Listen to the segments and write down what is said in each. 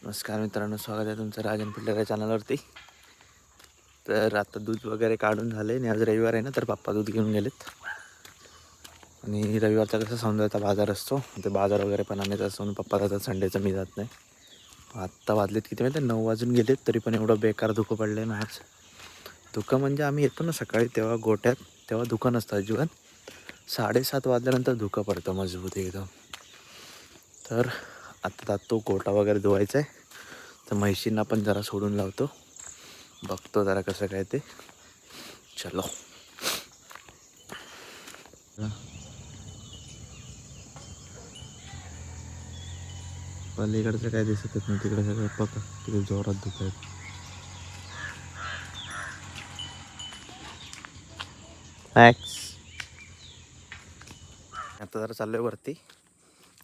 नमस्कार मित्रांनो, स्वागत आहे तुमचं राजन पिल्लर चॅनलवरती. तर आता दूध वगैरे काढून झाले आणि आज रविवार आहे ना, तर पप्पा दूध घेऊन गेलेत. आणि रविवारचा कसा सौंदर्याचा बाजार असतो, ते बाजार वगैरे पण आणायचा असतो म्हणून पप्पा जातात. संडेचं मी जात नाही. आत्ता वाजलेत किती माहिती आहे, 9 वाजून गेलेत, तरी पण एवढं बेकार धुकं पडलं ना आज. धुकं म्हणजे आम्ही येतो ना सकाळी तेव्हा गोट्यात, तेव्हा धुकं नसतं अजिबात. 7:30 वाजल्यानंतर धुकं पडतं मजबूत एकदम. तर आता तो गोटा वगैरे धुवायचा आहे. तर म्हैशींना पण जरा सोडून लावतो, बघतो जरा कसं काय ते. चलो. पलीकडचं काय दिसतच नाही, तिकडे सगळं पका तिकडे जोरात धुकं आहेत. आता जरा चाललोय वरती,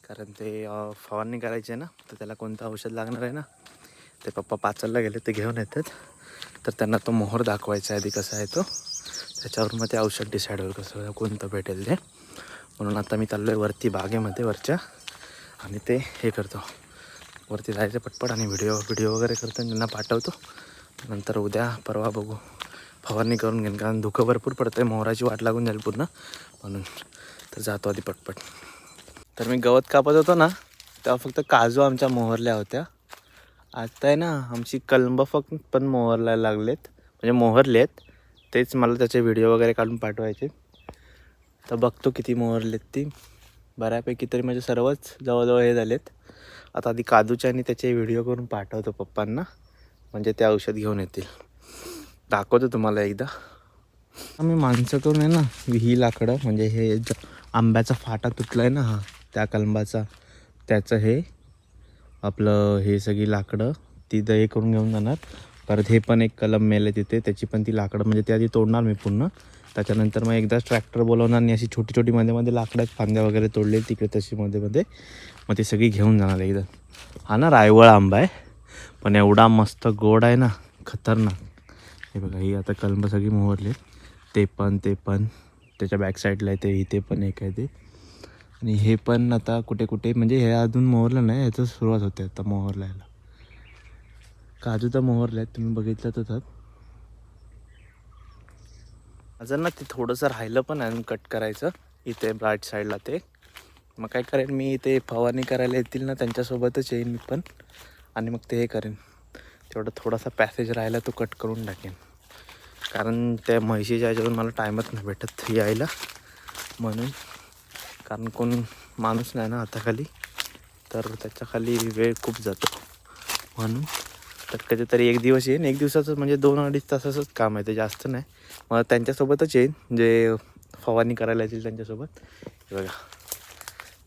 कारण ते फवारणी करायची आहे ना, तर त्याला कोणतं औषध लागणार आहे ना, ते पप्पा पाचलला गेले, ते घेऊन येतात. तर त्यांना तो मोहर दाखवायचा आहे आधी कसा आहे तो, त्याच्यावर मग ते औषध डिसाईड होईल कसं कोणतं भेटेल ते. म्हणून आता मी चाललो आहे वरती बागेमध्ये वरच्या, आणि ते हे करतो, वरती जायचं पटपट आणि व्हिडिओ वगैरे करतो आणि त्यांना पाठवतो. नंतर उद्या परवा बघू, फवारणी करून घेईन, कारण धुकं भरपूर पडतं आहे, मोहराची वाट लागून जाईल पूर्ण म्हणून. तर जातो आधी पटपट. तर मी गवत कापत होतो ना, तेव्हा फक्त काजू आमच्या मोहरल्या होत्या. आता आहे ना, आमची कलंब फक्त पण मोहरला लागलेत, म्हणजे मोहरलेत. तेच मला त्याचे व्हिडिओ वगैरे काढून पाठवायचे. तर बघतो किती मोहरलेत ती. बऱ्यापैकी तरी म्हणजे सर्वच जवळजवळ हे झालेत. आता आधी काजूचे आणि त्याचे व्हिडिओ करून पाठवतो पप्पांना, म्हणजे ते औषध घेऊन येतील. दाखवतो तुम्हाला एकदा. आम्ही माणसं करून आहे ना, ही लाकडं म्हणजे हे आंब्याचा फाटा तुटला आहे ना, हा त्या कलंबाचा, त्याचं हे आपलं हे सगळी लाकडं ती हे करून घेऊन जाणार. परत हे पण एक कलम मेले तिथे, त्याची पण ती लाकडं म्हणजे ते आधी तोडणार मी पूर्ण. त्याच्यानंतर मग एकदाच ट्रॅक्टर बोलवणार आणि अशी छोटी छोटी मध्ये लाकडात फांद्या वगैरे तोडले तिकडे तशी मध्ये मग ती सगळी घेऊन जाणार एकदा. हा ना रायवळ आंबा आहे, पण एवढा मस्त गोड आहे ना, खतरनाक. हे बघा, ही आता कलम सगळी मोहरले, ते पण त्याच्या बॅक साईडला आहे ते, इथे पण एक आहे ते. आणि हे पण आता कुठे कुठे म्हणजे हे अजून मोहरलं नाही, ह्याचं सुरुवात होते आता मोहरलायला. काजू तर मोहरले आहेत, तुम्ही बघितलं तर. अजून ना ते थोडंसं राहिलं पण आहे कट करायचं इथे राईट साईडला ते. मग काय करेन मी, इथे फवारणी करायला येतील ना त्यांच्यासोबतच येईन मी पण, आणि मग ते हे करेन. तेवढं थोडासा पॅसेज राहिला तो कट करून टाकेन, कारण त्या म्हैशीच्या ह्याच्यातून मला टाईमच नाही भेटत यायला म्हणून. कारण कोण माणूस नाही ना हाताखाली, तर त्याच्याखाली वेळ खूप जातो म्हणून. तर कधीतरी एक दिवस येईन, एक दिवसाचं म्हणजे 2-2.5 तासाचंच काम आहे ते, जास्त नाही. मग त्यांच्यासोबतच येईन जे फवारणी करायला येतील त्यांच्यासोबत. बघा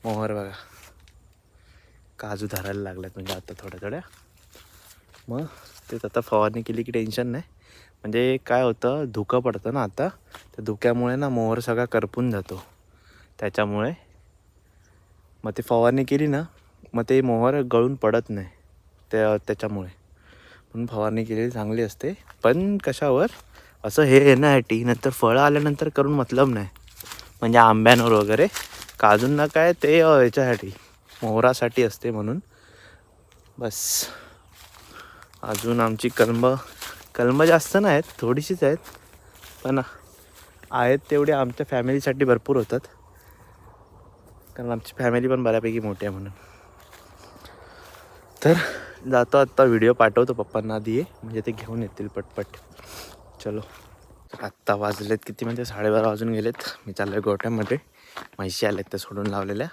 मोहर, बघा काजू धरायला लागल्यात म्हणजे आता थोड्या. मग तेच आता फवारणी केली की टेन्शन नाही. म्हणजे काय होतं, धुकं पडतं ना आता, त्या धुक्यामुळे ना मोहर सगळा करपून जातो. त्याच्यामुळे मग ते फवारणी केली ना, मग ते मोहर गळून पडत नाही त्याच्यामुळे. म्हणून फवारणी केलेली चांगली असते. पण कशावर असं हे येण्यासाठी, नंतर फळं आल्यानंतर करून मतलब नाही. म्हणजे आंब्यांवर वगैरे, काजूंना काय ते याच्यासाठी मोहरासाठी असते म्हणून बस. अजून आमची कलमं जास्त नाही आहेत, थोडीशीच आहेत, पण आहेत तेवढे आमच्या फॅमिलीसाठी भरपूर होतात, कारण आमची फॅमिली पण बऱ्यापैकी मोठी आहे म्हणून. तर जातो आत्ता, व्हिडिओ पाठवतो पप्पांना आधी ये, म्हणजे ते घेऊन येतील पटपट. चलो. आत्ता वाजलेत किती म्हणजे 12:30 वाजून गेलेत. मी चाललो आहे गोठ्यामध्ये, म्हैशी आल्यात त्या सोडून लावलेल्या.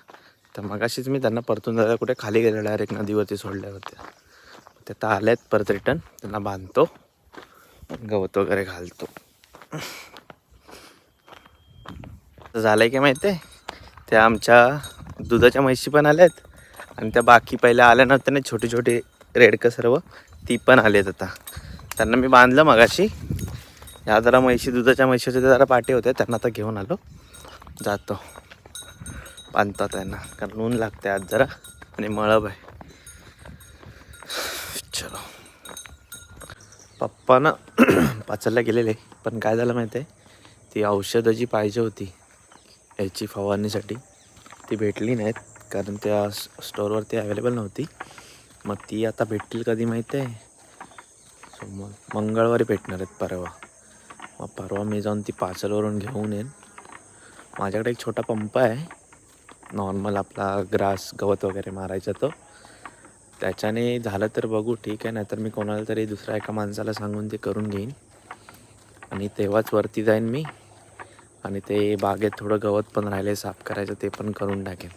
तर मगाशीच मी त्यांना परतून जायला कुठे खाली गेलं, डायरेक्ट नदीवरती सोडल्या होत्या. ते आता आल्यात परत रिटर्न, त्यांना बांधतो, गवत वगैरे घालतो. झालं आहे की माहिती आहे, त्या आमच्या दुधाच्या म्हशी पण आल्यात, आणि त्या बाकी पहिल्या आल्या नव्हत्या ना छोटी रेडकं सर्व, ती पण आलेत आता. त्यांना मी बांधलं मगाशी. ह्या जरा म्हशी दुधाच्या म्हशी होत्या, जरा पाठी होत्या, त्यांना आता घेऊन आलो. जातो बांधतात त्यांना, कारण ऊन लागते आज जरा आणि मळब आहे. चलो. पप्पा ना पाचलला गेलेले, पण काय झालं माहिती आहे, ती औषधं जी पाहिजे होती याची फवारणीसाठी ती भेटली नाहीत, कारण त्या स्टोअरवरती अवेलेबल नव्हती. मग ती आता भेटतील कधी माहिती आहे? सो मग मंगळवारी भेटणार आहेत परवा. मग परवा मी जाऊन ती पाचलवरून घेऊन येईन. माझ्याकडे एक छोटा पंप आहे, नॉर्मल आपला ग्रास गवत वगैरे मारायचा तो. त्याच्याने झालं तर बघू, ठीक आहे. नाहीतर मी कोणाला तरी दुसऱ्या एका माणसाला सांगून ते करून घेईन. आणि तेव्हाच वरती जाईन मी. आणि ते बागेत थोडं गवत पण राहिले साफ करायचं, ते पण करून टाकेन.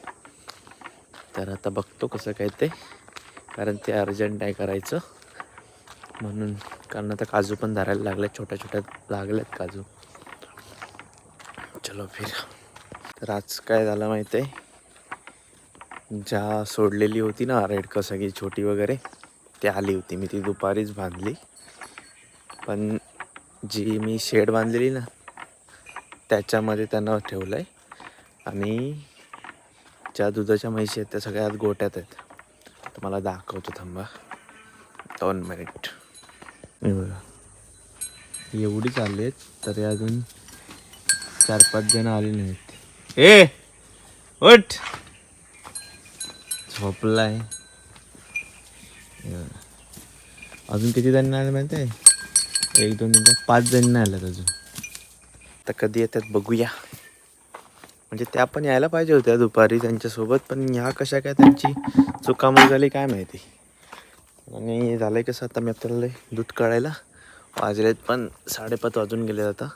तर आता बघतो कसं काय ते, कारण ते अर्जंट आहे करायचं म्हणून. कारण आता काजू पण धरायला लागले, छोट्या छोट्या लागल्यात काजू. चलो फिर. तर आज काय झालं माहिती आहे, ज्या सोडलेली होती ना रेडकं सगळी छोटी वगैरे, ती आली होती. मी ती दुपारीच बांधली. पण जी मी शेड बांधलेली ना त्याच्यामध्ये त्यांना ठेवलं आहे. आणि ज्या दुधाच्या म्हैशी आहेत त्या सगळ्यात गोट्यात आहेत. तर मला दाखवतो, थांबा 2 मिनिट. हे बघा, एवढी चालली आहेत तरी अजून 4-5 जण आली नाहीत. ए उठ, झोपलाय. अजून किती जण नाही आले माहिती आहे? 1 2 3 4 5 जण नाही आल्यात अजून. तर कधी येतात बघूया. म्हणजे त्या पण यायला पाहिजे होत्या दुपारी त्यांच्यासोबत, पण ह्या कशा काय त्यांची चुकामुक झाली काय माहिती. आणि झालं कसं, आता मी आपल्याला दूध काढायला वाजलेत पण 5:30 वाजून गेले आता.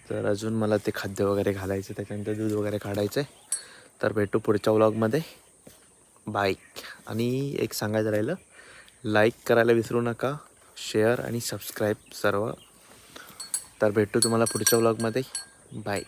तर अजून मला ते खाद्य वगैरे घालायचं, त्याच्यानंतर दूध वगैरे काढायचं आहे. तर भेटू पुढच्या व्लॉगमध्ये. बाय. आणि एक सांगायचं राहिलं, लाईक करायला विसरू नका, शेअर आणि सबस्क्राईब सर्व. तर भेटू तुम्हाला पुढच्या व्लॉगमध्ये. बाय.